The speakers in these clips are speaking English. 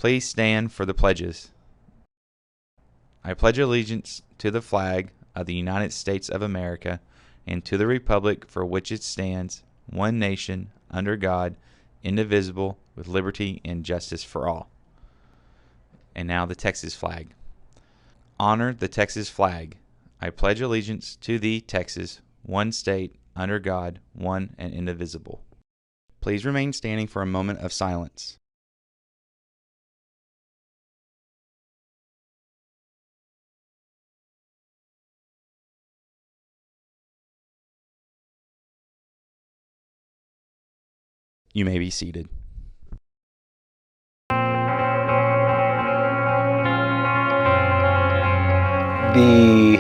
Please stand for the pledges. I pledge allegiance to the flag of the United States of America and to the republic for which it stands, one nation, under God, indivisible, with liberty and justice for all. And now the Texas flag. Honor the Texas flag. I pledge allegiance to thee, Texas, one state, under God, one and indivisible. Please remain standing for a moment of silence. You may be seated. The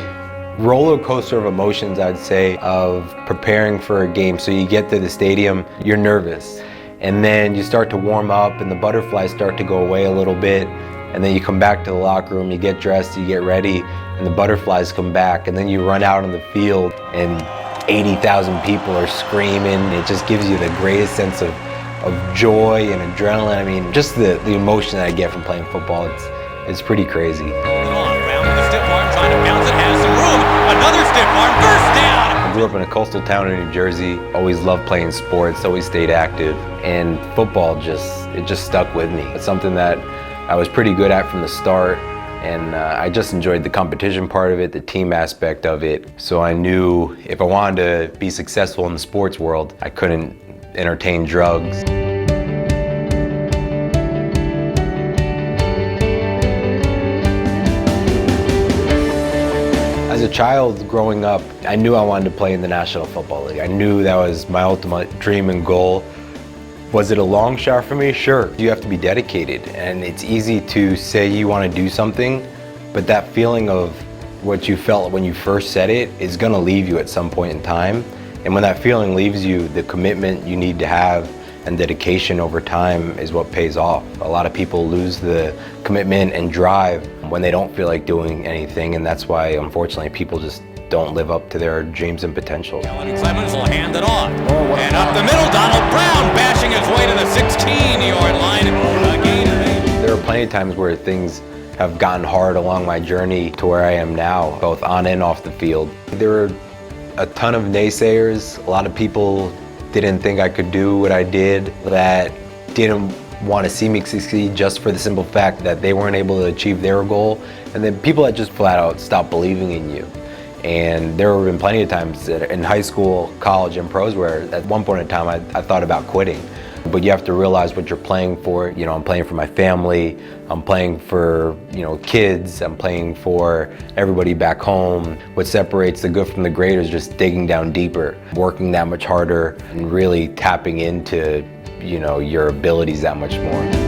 roller coaster of emotions, I'd say, of preparing for a game. So you get to the stadium, you're nervous, and then you start to warm up and the butterflies start to go away a little bit, and then you come back to the locker room, you get dressed, you get ready, and the butterflies come back, and then you run out on the field and 80,000 people are screaming. It just gives you the greatest sense of joy and adrenaline. I mean, just the emotion that I get from playing football, it's pretty crazy. Round with a stiff arm, trying to bounce it, has some room. Another stiff arm, first down. I grew up in a coastal town in New Jersey. Always loved playing sports, always stayed active, and football just stuck with me. It's something that I was pretty good at from the start, and I just enjoyed the competition part of it, the team aspect of it. So I knew if I wanted to be successful in the sports world, I couldn't entertain drugs. As a child growing up, I knew I wanted to play in the National Football League. I knew that was my ultimate dream and goal. Was it a long shot for me? Sure. You have to be dedicated, and it's easy to say you want to do something, but that feeling of what you felt when you first said it is going to leave you at some point in time. And when that feeling leaves you, the commitment you need to have and dedication over time is what pays off. A lot of people lose the commitment and drive when they don't feel like doing anything, and that's why, unfortunately, people just don't live up to their dreams and potential. Kellen Clemens will hand it off. And up the middle, Donald Brown bashing his way to the 16-yard line. There are plenty of times where things have gotten hard along my journey to where I am now, both on and off the field. There were a ton of naysayers. A lot of people didn't think I could do what I did, that didn't want to see me succeed just for the simple fact that they weren't able to achieve their goal. And then people that just flat out stopped believing in you. And there have been plenty of times in high school, college, and pros where at one point in time I thought about quitting. But you have to realize what you're playing for. You know, I'm playing for my family, I'm playing for, kids, I'm playing for everybody back home. What separates the good from the great is just digging down deeper, working that much harder, and really tapping into, your abilities that much more. Week 17,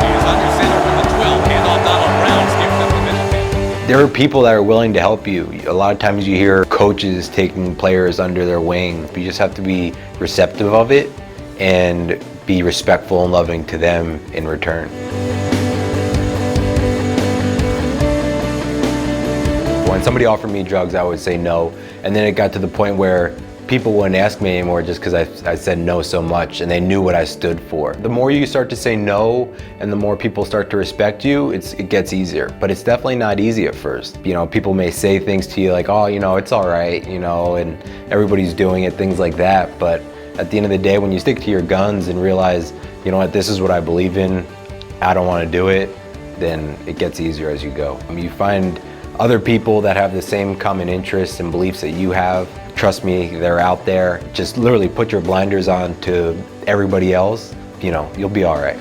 he's under center from the 12, handoff Donald Brown, skips up the middle. There are people that are willing to help you. A lot of times you hear coaches taking players under their wing. You just have to be receptive of it and be respectful and loving to them in return. When somebody offered me drugs, I would say no. And then it got to the point where people wouldn't ask me anymore just because I said no so much, and they knew what I stood for. The more you start to say no and the more people start to respect you, it gets easier. But it's definitely not easy at first. People may say things to you like, oh, it's all right, and everybody's doing it, things like that. But at the end of the day, when you stick to your guns and realize, this is what I believe in, I don't want to do it, then it gets easier as you go. You find other people that have the same common interests and beliefs that you have. Trust me, they're out there. Just literally put your blinders on to everybody else, you'll be all right.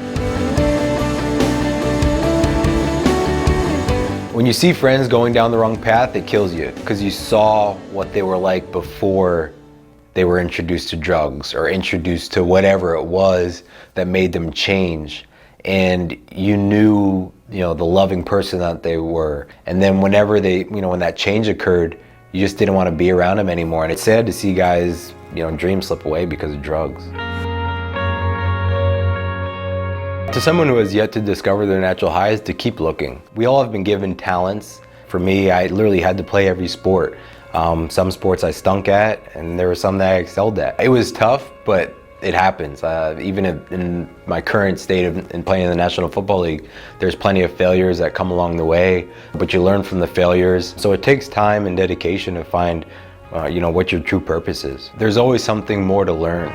When you see friends going down the wrong path, it kills you because you saw what they were like before they were introduced to drugs or introduced to whatever it was that made them change. And you knew, the loving person that they were. And then whenever when that change occurred, you just didn't want to be around them anymore. And it's sad to see guys, dreams slip away because of drugs. To someone who has yet to discover their natural highs, to keep looking. We all have been given talents. For me, I literally had to play every sport. Some sports I stunk at, and there were some that I excelled at. It was tough, but It happens. Even in my current state in playing in the National Football League, there's plenty of failures that come along the way, but you learn from the failures. So it takes time and dedication to find what your true purpose is. There's always something more to learn.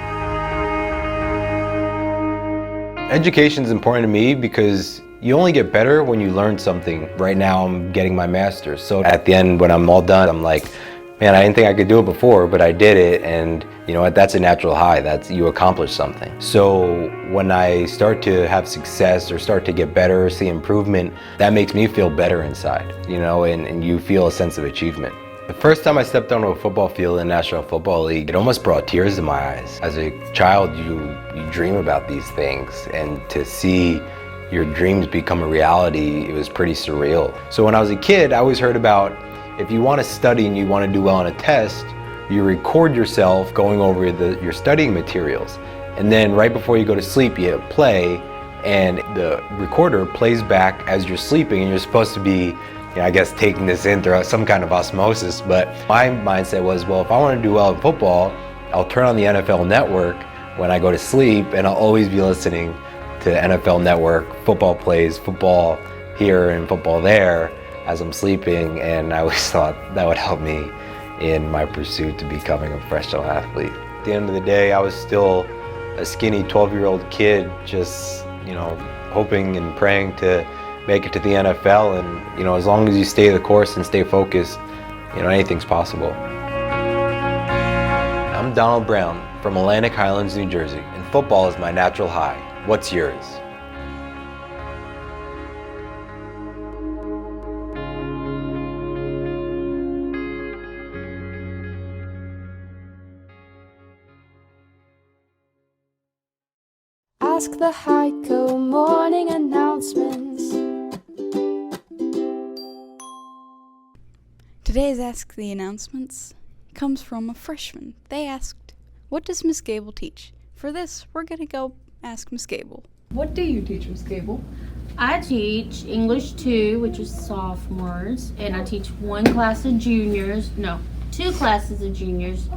Education is important to me because you only get better when you learn something. Right now I'm getting my master's, so at the end when I'm all done, I'm like, man, I didn't think I could do it before, but I did it, and you know what, that's a natural high. That's, you accomplished something. So when I start to have success or start to get better, see improvement, that makes me feel better inside, and you feel a sense of achievement. The first time I stepped onto a football field in the National Football League, it almost brought tears to my eyes. As a child, you dream about these things, and to see your dreams become a reality, it was pretty surreal. So when I was a kid, I always heard about, if you want to study and you want to do well on a test, you record yourself going over your studying materials. And then right before you go to sleep, you hit play, and the recorder plays back as you're sleeping, and you're supposed to be, I guess, taking this in through some kind of osmosis. But my mindset was, well, if I want to do well in football, I'll turn on the NFL Network when I go to sleep, and I'll always be listening to NFL Network, football plays, football here and football there as I'm sleeping, and I always thought that would help me in my pursuit to becoming a professional athlete. At the end of the day, I was still a skinny 12-year-old kid, just, hoping and praying to make it to the NFL, and, as long as you stay the course and stay focused, anything's possible. I'm Donald Brown from Atlantic Highlands, New Jersey, and football is my natural high. What's yours? Ask the Hico morning announcements. Today's Ask the Announcements comes from a freshman. They asked, what does Miss Gable teach? For this, we're going to go ask Miss Gable. What do you teach, Miss Gable? I teach English 2, which is sophomores, and I teach two classes of juniors,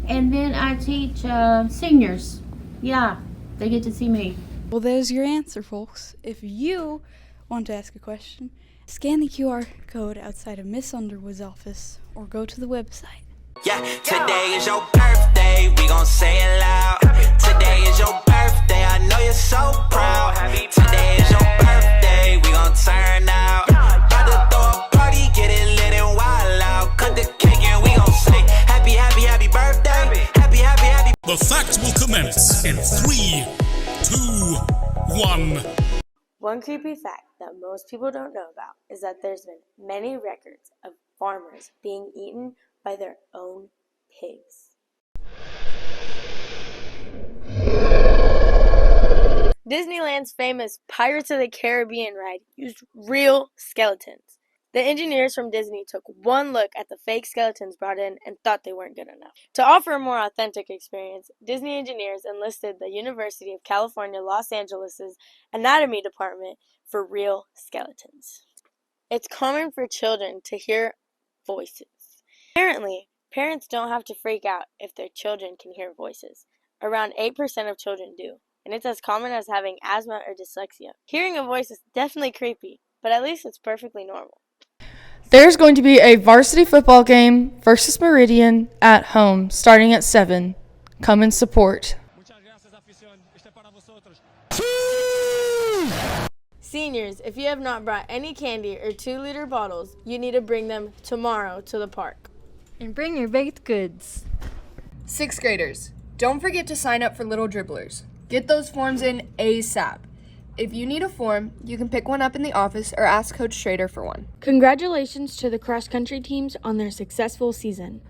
and then I teach seniors. Yeah, they get to see me. Well, there's your answer, folks. If you want to ask a question, scan the QR code outside of Miss Underwood's office or go to the website. Yeah, today is your birthday, we gon' say it loud. Today is your birthday, I know you're so proud. Today is your birthday, we gon' turn out. About to throw a party, get it lit and wild out. Cut the cake and we gon' say happy, happy, happy birthday. Happy, happy, happy. The facts will commence in 3, 2, 1. One creepy fact that most people don't know about is that there's been many records of farmers being eaten by their own pigs. Disneyland's famous Pirates of the Caribbean ride used real skeletons. The engineers from Disney took one look at the fake skeletons brought in and thought they weren't good enough. To offer a more authentic experience, Disney engineers enlisted the University of California, Los Angeles' anatomy department for real skeletons. It's common for children to hear voices. Apparently, parents don't have to freak out if their children can hear voices. Around 8% of children do, and it's as common as having asthma or dyslexia. Hearing a voice is definitely creepy, but at least it's perfectly normal. There's going to be a varsity football game versus Meridian at home starting at 7. Come and support. Seniors, if you have not brought any candy or 2-liter bottles, you need to bring them tomorrow to the park. And bring your baked goods. 6th graders, don't forget to sign up for Little Dribblers. Get those forms in ASAP. If you need a form, you can pick one up in the office or ask Coach Schrader for one. Congratulations to the cross-country teams on their successful season.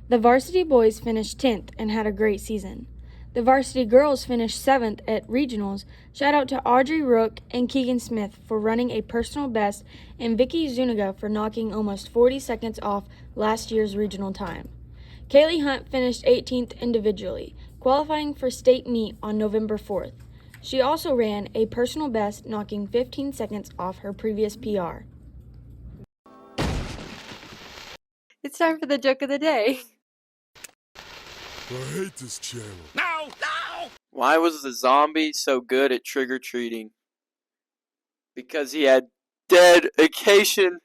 The varsity boys finished 10th and had a great season. The varsity girls finished 7th at regionals. Shout out to Audrey Rook and Keegan Smith for running a personal best and Vicky Zuniga for knocking almost 40 seconds off last year's regional time. Kaylee Hunt finished 18th individually, qualifying for state meet on November 4th. She also ran a personal best, knocking 15 seconds off her previous PR. It's time for the joke of the day. I hate this channel. No, no! Why was the zombie so good at trick-or-treating? Because he had dedication